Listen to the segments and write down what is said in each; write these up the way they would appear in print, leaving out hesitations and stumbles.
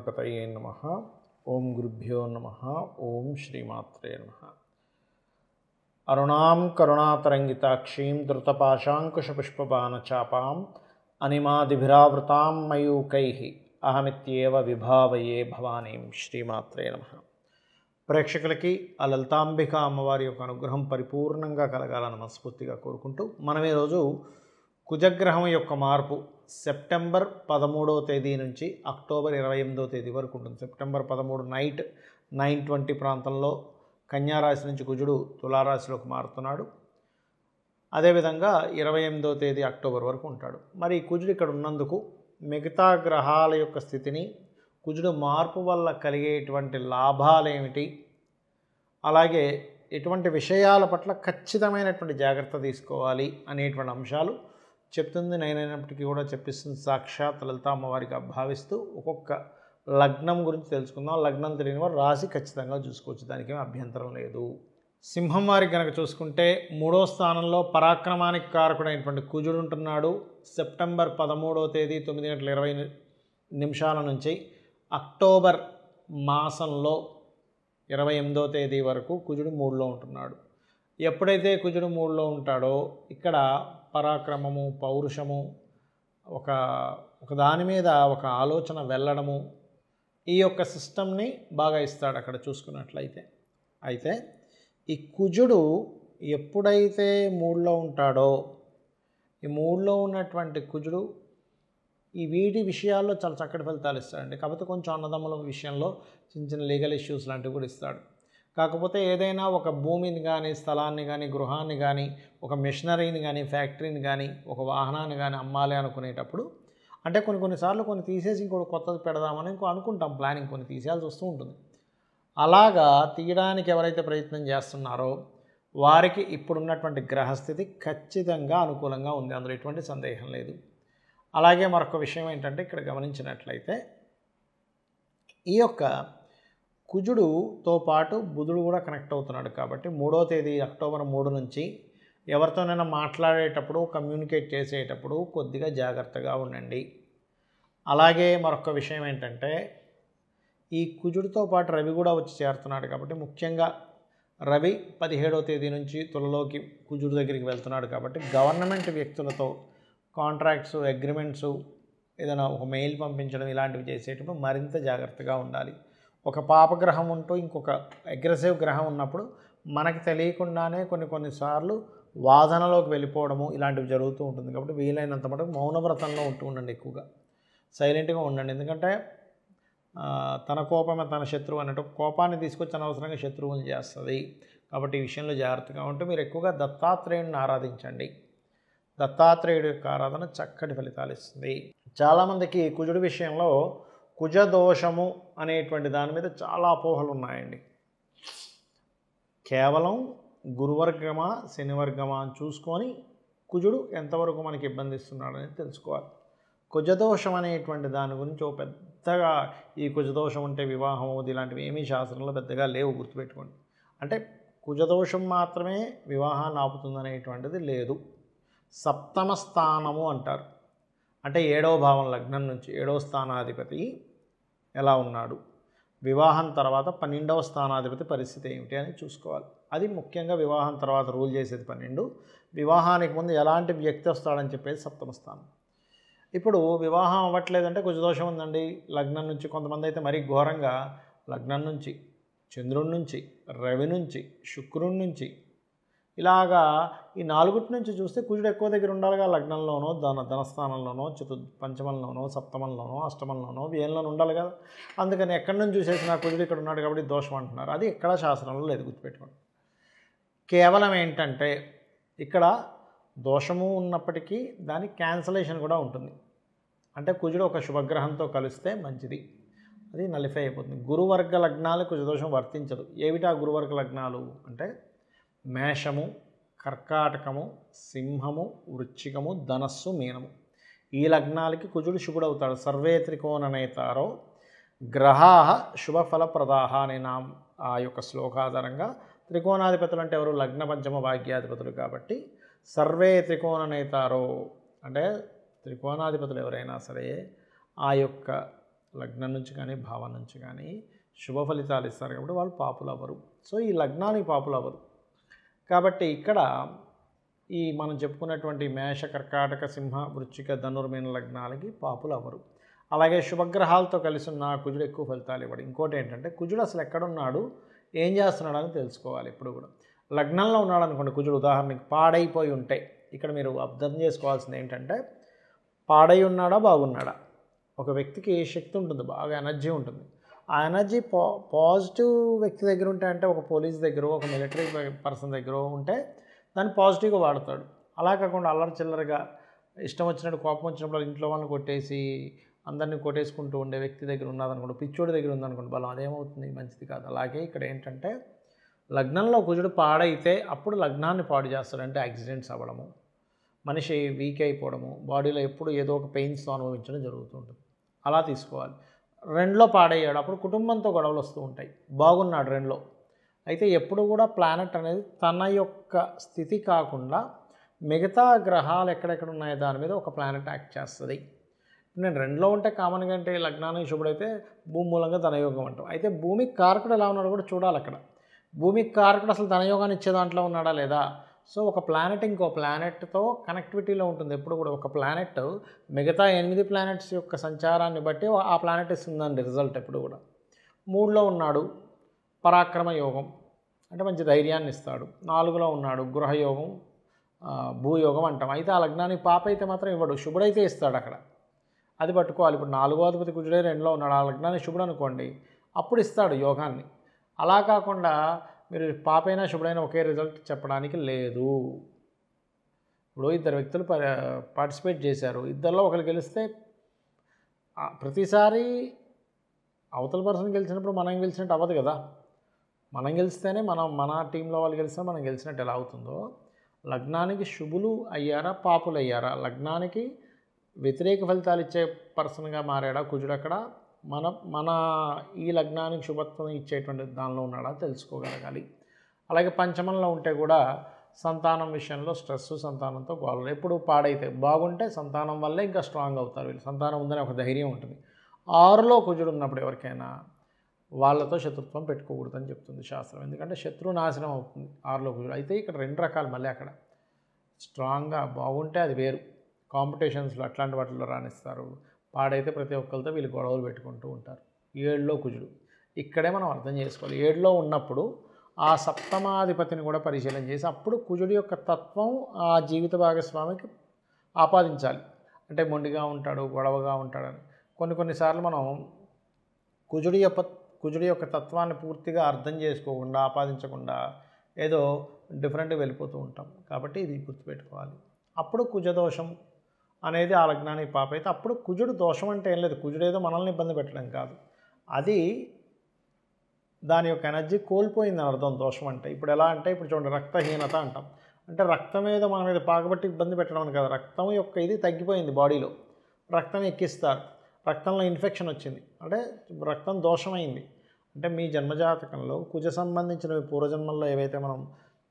గణాధిపతయే నమః. ఓం గురుభ్యో నమః. ఓం శ్రీమాత్రే నమః. అరుణాం కరుణాతరంగితాక్షీం ధృతపాశాంకుశపుష్పబాణచాపాం అనిమాదిభిరావృతాం మయూకైః అహమిత్యేవ విభావయే భవానీం. శ్రీమాత్రే నమః. ప్రేక్షకులకి ఆ లలితాంబిక అమ్మవారి యొక్క అనుగ్రహం పరిపూర్ణంగా కలగాలని మనస్ఫూర్తిగా కోరుకుంటూ మనం ఈరోజు కుజగ్రహం యొక్క మార్పు సెప్టెంబర్ 13వ తేదీ నుంచి అక్టోబర్ 28వ తేదీ వరకు ఉంటుంది. సెప్టెంబర్ 13 నైట్ 9:20 ప్రాంతంలో కన్యారాశి నుంచి కుజుడు తులారాశిలోకి మారుతున్నాడు. అదేవిధంగా 28వ తేదీ అక్టోబర్ వరకు ఉంటాడు. మరి కుజుడు ఇక్కడ ఉన్నందుకు మిగతా గ్రహాల యొక్క స్థితిని, కుజుడు మార్పు వల్ల కలిగేటువంటి లాభాలేమిటి, అలాగే ఎటువంటి విషయాల పట్ల ఖచ్చితమైనటువంటి జాగ్రత్త తీసుకోవాలి అనేటువంటి అంశాలు చెప్తుంది. నేనైనప్పటికీ కూడా చెప్పిస్తుంది సాక్షాత్ లలిత అమ్మవారిగా భావిస్తూ ఒక్కొక్క లగ్నం గురించి తెలుసుకుందాం. లగ్నం తెలియని వారు రాశి ఖచ్చితంగా చూసుకోవచ్చు, దానికేమీ అభ్యంతరం లేదు. సింహం వారికి కనుక చూసుకుంటే 3వ స్థానంలో పరాక్రమానికి కారకుడైనటువంటి కుజుడు ఉంటున్నాడు. సెప్టెంబర్ 13వ తేదీ 9:20 నుంచి అక్టోబర్ మాసంలో 28వ తేదీ వరకు కుజుడు 3లో ఉంటున్నాడు. ఎప్పుడైతే కుజుడు 3లో ఉంటాడో ఇక్కడ పరాక్రమము, పౌరుషము, ఒక దాని మీద ఒక ఆలోచన వెళ్ళడము, ఈ యొక్క సిస్టమ్ని బాగా ఇస్తాడు అక్కడ చూసుకున్నట్లయితే. అయితే ఈ కుజుడు ఎప్పుడైతే 3లో ఉంటాడో, ఈ 3లో ఉన్నటువంటి కుజుడు ఈ వీటి విషయాల్లో చాలా చక్కటి ఫలితాలు ఇస్తాడండి. కాకపోతే కొంచెం అన్నదమ్ముల విషయంలో చిన్న చిన్న లీగల్ ఇష్యూస్ లాంటివి కూడా ఇస్తాడు. కాకపోతే ఏదైనా ఒక భూమిని కానీ, స్థలాన్ని కానీ, గృహాన్ని కానీ, ఒక మెషినరీని కానీ, ఫ్యాక్టరీని కానీ, ఒక వాహనాన్ని కానీ అమ్మాలి అనుకునేటప్పుడు, అంటే కొన్నిసార్లు కొన్ని తీసేసి ఇంకోటి కొత్తది పెడదామని అనుకుంటాం, ప్లానింగ్ కొన్ని తీసేయాల్సి వస్తూ ఉంటుంది. అలాగా తీయడానికి ఎవరైతే ప్రయత్నం చేస్తున్నారో వారికి ఇప్పుడున్నటువంటి గ్రహస్థితి ఖచ్చితంగా అనుకూలంగా ఉంది, అందులో ఎటువంటి సందేహం లేదు. అలాగే మరొక విషయం ఏంటంటే ఇక్కడ గమనించినట్లయితే ఈ యొక్క కుజుడుతో పాటు బుధుడు కూడా కనెక్ట్ అవుతున్నాడు. కాబట్టి 3వ తేదీ అక్టోబర్ 3 నుంచి ఎవరితోనైనా మాట్లాడేటప్పుడు, కమ్యూనికేట్ చేసేటప్పుడు కొద్దిగా జాగ్రత్తగా ఉండండి. అలాగే మరొక విషయం ఏంటంటే ఈ కుజుడితో పాటు రవి కూడా వచ్చి చేరుతున్నాడు. కాబట్టి ముఖ్యంగా రవి 17వ తేదీ నుంచి తులలోకి కుజుడు దగ్గరికి వెళ్తున్నాడు. కాబట్టి గవర్నమెంట్ వ్యక్తులతో కాంట్రాక్ట్స్, అగ్రిమెంట్స్, ఏదైనా ఒక మెయిల్ పంపించడం ఇలాంటివి చేసేటప్పుడు మరింత జాగ్రత్తగా ఉండాలి. ఒక పాపగ్రహం ఉంటూ ఇంకొక అగ్రెసివ్ గ్రహం ఉన్నప్పుడు మనకి తెలియకుండానే కొన్నిసార్లు వాదనలోకి వెళ్ళిపోవడము ఇలాంటివి జరుగుతూ ఉంటుంది. కాబట్టి వీలైనంత మటుకు మౌనవ్రతంలో ఉండండి, ఎక్కువగా సైలెంట్గా ఉండండి. ఎందుకంటే తన కోపమే తన శత్రువు అన్నట్టు కోపాన్ని తీసుకొచ్చి అనవసరంగా శత్రువులు చేస్తుంది. కాబట్టి ఈ విషయంలో జాగ్రత్తగా ఉంటూ మీరు ఎక్కువగా దత్తాత్రేయుడిని ఆరాధించండి. దత్తాత్రేయుడి యొక్క ఆరాధన చక్కటి ఫలితాలు ఇస్తుంది. చాలామందికి కుజుడి విషయంలో కుజదోషము అనేటువంటి దాని మీద చాలా అపోహలు ఉన్నాయండి. కేవలం గురువర్గమా శనివర్గమా అని చూసుకొని కుజుడు ఎంతవరకు మనకి ఇబ్బంది ఇస్తున్నాడు అనేది తెలుసుకోవాలి. కుజదోషం అనేటువంటి దాని గురించి పెద్దగా ఈ కుజదోషం అంటే వివాహం ఇలాంటివి ఏమీ శాస్త్రంలో పెద్దగా లేవు, గుర్తుపెట్టుకోండి. అంటే కుజదోషం మాత్రమే వివాహాన్ని ఆపుతుందనేటువంటిది లేదు. సప్తమ స్థానము అంటారు, అంటే 7వ భావం లగ్నం నుంచి 7వ స్థానాధిపతి ఎలా ఉన్నాడు, వివాహం తర్వాత 12వ స్థానాధిపతి పరిస్థితి ఏమిటి అని చూసుకోవాలి. అది ముఖ్యంగా వివాహం తర్వాత రూల్ చేసేది 12, వివాహానికి ముందు ఎలాంటి వ్యక్తి వస్తాడని చెప్పేది సప్తమ స్థానం. ఇప్పుడు వివాహం అవ్వట్లేదంటే కుజదోషం ఉందండి. లగ్నం నుంచి కొంతమంది అయితే మరీ ఘోరంగా లగ్నం నుంచి, చంద్రుడి నుంచి, రవి నుంచి, శుక్రుడి నుంచి, ఇలాగా ఈ 4 నుంచి చూస్తే కుజుడు ఎక్కువ దగ్గర ఉండాలిగా. లగ్నంలోనో, ధనస్థానంలోనో, పంచమంలోనో, సప్తమంలోనో, అష్టమంలోనో, వ్యయంలోనో ఉండాలి కదా. అందుకని ఎక్కడి నుంచి చూసేసిన కుజుడు ఇక్కడ ఉన్నాడు కాబట్టి దోషం అంటున్నారు. అది ఎక్కడా శాస్త్రంలో లేదు, గుర్తుపెట్టుకోండి. కేవలం ఏంటంటే ఇక్కడ దోషము ఉన్నప్పటికీ దాని క్యాన్సలేషన్ కూడా ఉంటుంది. అంటే కుజుడు ఒక శుభగ్రహంతో కలిస్తే మంచిది, అది నలిఫై అయిపోతుంది. గురువర్గ లగ్నాలు కుజదోషం వర్తించదు. ఏమిటా గురువర్గ లగ్నాలు అంటే మేషము, కర్కాటకము, సింహము, వృశ్చికము, ధనస్సు, మీనము. ఈ లగ్నాలకి కుజుడు శుభుడు అవుతాడు. సర్వే త్రికోణనేతారో గ్రహాః శుభఫలప్రదాః అనే ఆ యొక్క శ్లోకాధారంగా త్రికోణాధిపతులు అంటే ఎవరు? లగ్న పంచమ భాగ్యాధిపతులు. కాబట్టి సర్వే త్రికోణనేతారో అంటే త్రికోణాధిపతులు ఎవరైనా సరే ఆ యొక్క లగ్నం నుంచి కానీ భావం నుంచి కానీ శుభ ఫలితాలు ఇస్తారు కాబట్టి వాళ్ళు పాపులు అవ్వరు. సో ఈ లగ్నానికి పాపులు అవ్వరు. కాబట్టి ఇక్కడ ఈ మనం చెప్పుకున్నటువంటి మేష, కర్కాటక, సింహ, వృశ్చిక, ధనుర్మీన లగ్నాలకి పాపులు అవ్వరు. అలాగే శుభగ్రహాలతో కలిసి ఉన్న కుజుడు ఎక్కువ ఫలితాలు ఇవ్వడు. ఇంకోటి ఏంటంటే కుజుడు అసలు ఎక్కడున్నాడు, ఏం చేస్తున్నాడు అని తెలుసుకోవాలి. ఇప్పుడు కూడా లగ్నంలో ఉన్నాడు అనుకోండి కుజుడు, ఉదాహరణకి పాడైపోయి ఉంటే ఇక్కడ మీరు అర్థం చేసుకోవాల్సింది ఏంటంటే పాడై ఉన్నాడా బాగున్నాడా. ఒక వ్యక్తికి శక్తి ఉంటుంది, బాగా ఎనర్జీ ఉంటుంది. ఆ ఎనర్జీ పాజిటివ్ వ్యక్తి దగ్గర ఉంటే, అంటే ఒక పోలీస్ దగ్గర, ఒక మిలిటరీ పర్సన్ దగ్గర ఉంటే దాన్ని పాజిటివ్గా వాడతాడు. అలా కాకుండా అల్లరి చిల్లరగా ఇష్టం వచ్చినట్టు కోపం వచ్చినప్పుడు ఇంట్లో వాళ్ళని కొట్టేసి అందరినీ కొట్టేసుకుంటూ ఉండే వ్యక్తి దగ్గర ఉన్నదనుకోండి, పిచ్చోడి దగ్గర ఉందనుకోండి బలం, అదేమవుతుంది, మంచిది కాదు. అలాగే ఇక్కడ ఏంటంటే లగ్నంలో కుజుడు పాడైతే అప్పుడు లగ్నాన్ని పాడు చేస్తాడు. అంటే యాక్సిడెంట్స్ అవ్వడము, మనిషి వీక్ అయిపోవడము, బాడీలో ఎప్పుడు ఏదో ఒక పెయిన్స్తో అనుభవించడం జరుగుతుంటుంది. అలా తీసుకోవాలి. రెండులో పాడయ్యాడు, అప్పుడు కుటుంబంతో గొడవలు వస్తూ ఉంటాయి. బాగున్నాడు రెండులో, అయితే ఎప్పుడు కూడా ప్లానెట్ అనేది తన యొక్క స్థితి కాకుండా మిగతా గ్రహాలు ఎక్కడెక్కడ ఉన్నాయో దాని మీద ఒక ప్లానెట్ యాక్ట్ చేస్తుంది. నేను రెండులో ఉంటే కామన్గా అంటే లగ్నానికి శుభుడైతే భూమి మూలంగా ధనయోగం అంటాం. అయితే భూమికి కారకుడు ఎలా ఉన్నాడో కూడా చూడాలి. అక్కడ భూమికి కారకుడు అసలు ధనయోగాన్ని ఇచ్చే దాంట్లో ఉన్నాడా లేదా. సో ఒక ప్లానెట్ ఇంకో ప్లానెట్తో కనెక్టివిటీలో ఉంటుంది ఎప్పుడు కూడా. ఒక ప్లానెట్ మిగతా 8 ప్లానెట్స్ యొక్క సంచారాన్ని బట్టి ఆ ప్లానెట్ ఇస్తుందండి రిజల్ట్ ఎప్పుడు కూడా. 3లో ఉన్నాడు పరాక్రమ యోగం, అంటే మంచి ధైర్యాన్ని ఇస్తాడు. 4లో ఉన్నాడు గృహయోగం, భూయోగం అంటాం. అయితే ఆ లగ్నానికి పాప అయితే మాత్రం ఇవ్వడు, శుభుడైతే ఇస్తాడు అక్కడ. అది పట్టుకోవాలి. ఇప్పుడు 4వ అధిపతి కుజుడే 2లో ఉన్నాడు, ఆ లగ్నానికి శుభుడు అనుకోండి, అప్పుడు ఇస్తాడు యోగాన్ని. అలా కాకుండా మీరు పాపైనా శుభుడైనా ఒకే రిజల్ట్ చెప్పడానికి లేదు. ఇప్పుడు 2 వ్యక్తులు పార్టిసిపేట్ చేశారు, ఇద్దరిలో ఒకరు గెలిస్తే ప్రతిసారి అవతల పర్సన్ గెలిచినప్పుడు మనం గెలిచినట్టు అవ్వదు కదా. మనం గెలిస్తేనే మన టీంలో వాళ్ళు గెలిస్తే మనం గెలిచినట్టు ఎలా అవుతుందో, లగ్నానికి శుభులు అయ్యారా పాపులు అయ్యారా, లగ్నానికి వ్యతిరేక ఫలితాలు ఇచ్చే పర్సన్గా మారాడా కుజుడు అక్కడ, మన ఈ లగ్నానికి శుభత్వం ఇచ్చేటువంటి దానిలో ఉన్నాడా తెలుసుకోగలగాలి. అలాగే పంచమంలో ఉంటే కూడా సంతానం విషయంలో స్ట్రెస్, సంతానంతో గోడలు. ఎప్పుడు పాడైతే బాగుంటే సంతానం వల్లే ఇంకా స్ట్రాంగ్ అవుతారు వీళ్ళు, సంతానం ఉందనే ఒక ధైర్యం ఉంటుంది. 6లో కుజుడు ఉన్నప్పుడు ఎవరికైనా వాళ్ళతో శత్రుత్వం పెట్టుకోకూడదని చెప్తుంది శాస్త్రం. ఎందుకంటే శత్రు నాశనం అవుతుంది 6లో కుజుడు. అయితే ఇక్కడ 2 రకాలు మళ్ళీ అక్కడ. స్ట్రాంగ్గా బాగుంటే అది వేరు, కాంపిటీషన్స్లో అట్లాంటి వాటిల్లో రాణిస్తారు. పాడైతే ప్రతి ఒక్కరితో వీళ్ళు గొడవలు పెట్టుకుంటూ ఉంటారు. 7లో కుజుడు, ఇక్కడే మనం అర్థం చేసుకోవాలి. 7లో ఉన్నప్పుడు ఆ సప్తమాధిపతిని కూడా పరిశీలన చేసి అప్పుడు కుజుడి యొక్క తత్వం ఆ జీవిత భాగస్వామికి ఆపాదించాలి. అంటే మొండిగా ఉంటాడు, గొడవగా ఉంటాడని. కొన్నిసార్లు మనం కుజుడి యొక్క తత్వాన్ని పూర్తిగా అర్థం చేసుకోకుండా, ఆపాదించకుండా ఏదో డిఫరెంట్గా వెళ్ళిపోతూ ఉంటాం. కాబట్టి ఇది గుర్తుపెట్టుకోవాలి. అప్పుడు కుజదోషం అనేది ఆ లగ్నానికి పాప అయితే అప్పుడు కుజుడు దోషం అంటే ఏం లేదు, కుజుడు ఏదో మనల్ని ఇబ్బంది పెట్టడం కాదు, అది దాని యొక్క ఎనర్జీ కోల్పోయిందని అర్థం దోషం అంటే. ఇప్పుడు ఎలా అంటే ఇప్పుడు చూడండి రక్తహీనత అంటాం, అంటే రక్తం ఏదో మన మీద పాకబట్టి ఇబ్బంది పెట్టడం అని కాదు, రక్తం యొక్క ఇది తగ్గిపోయింది బాడీలో, రక్తం ఎక్కిస్తారు, రక్తంలో ఇన్ఫెక్షన్ వచ్చింది అంటే రక్తం దోషమైంది. అంటే మీ జన్మజాతకంలో కుజ సంబంధించినవి పూర్వజన్మల్లో ఏవైతే మనం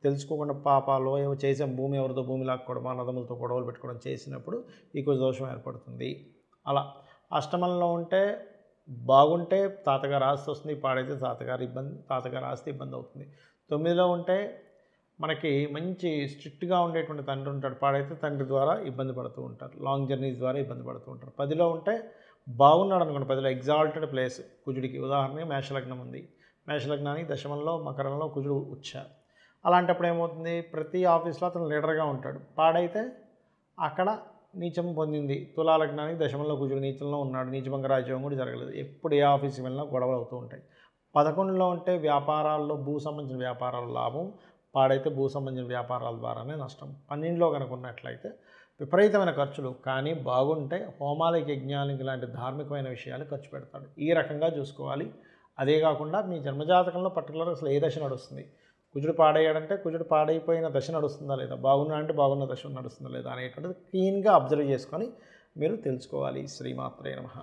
తెలుసుకోకుండా పాపాలు ఏవో చేసాం, భూమి ఎవరితో భూమి లాక్కోవడం, అన్నదమ్ములతో గొడవలు పెట్టుకోవడం చేసినప్పుడు ఈ కుజ దోషం ఏర్పడుతుంది. అలా అష్టమంలో ఉంటే బాగుంటే తాతగారు ఆస్తి వస్తుంది, పాడైతే తాతగారు ఆస్తి ఇబ్బంది అవుతుంది. 9లో ఉంటే మనకి మంచి స్ట్రిక్ట్గా ఉండేటువంటి తండ్రి ఉంటాడు, పాడైతే తండ్రి ద్వారా ఇబ్బంది పడుతూ ఉంటారు, లాంగ్ జర్నీస్ ద్వారా ఇబ్బంది పడుతూ ఉంటారు. 10లో ఉంటే బాగున్నాడు అనుకోండి, 10లో ఎగ్జాల్టెడ్ ప్లేస్ కుజుడికి. ఉదాహరణకి మేషలగ్నం ఉంది, మేషలగ్నానికి దశమంలో మకరంలో కుజుడు వచ్చారు. అలాంటప్పుడు ఏమవుతుంది, ప్రతి ఆఫీస్లో అతను లీడర్గా ఉంటాడు, పాడైతే అక్కడ నీచం పొందింది. తులాలగ్నానికి దశమంలో కుజుడు నీచంలో ఉన్నాడు, నీచభంగ రాజ్యం కూడా జరగలేదు, ఎప్పుడు ఏ ఆఫీస్కి వెళ్ళినా గొడవలు అవుతూ ఉంటాయి. 11లో ఉంటే వ్యాపారాల్లో భూ సంబంధించిన వ్యాపారాల లాభం, పాడైతే భూ సంబంధించిన వ్యాపారాల ద్వారానే నష్టం. 12లో కనుక ఉన్నట్లయితే విపరీతమైన ఖర్చులు, కానీ బాగుంటే హోమాలకి, యజ్ఞాలకి లాంటి ధార్మికమైన విషయాలు ఖర్చు పెడతాడు. ఈ రకంగా చూసుకోవాలి. అదే కాకుండా మీ జన్మజాతకంలో పర్టికులర్గా అసలు ఏ దశ నడుస్తుంది, కుజుడు పాడయ్యాడంటే కుజుడు పాడైపోయిన దశ నడుస్తుందా లేదా, బాగున్నా అంటే బాగున్న దశ నడుస్తుందా లేదా అనేటువంటిది క్లీన్గా అబ్జర్వ్ చేసుకొని మీరు తెలుసుకోవాలి. శ్రీమాత్రే నమః.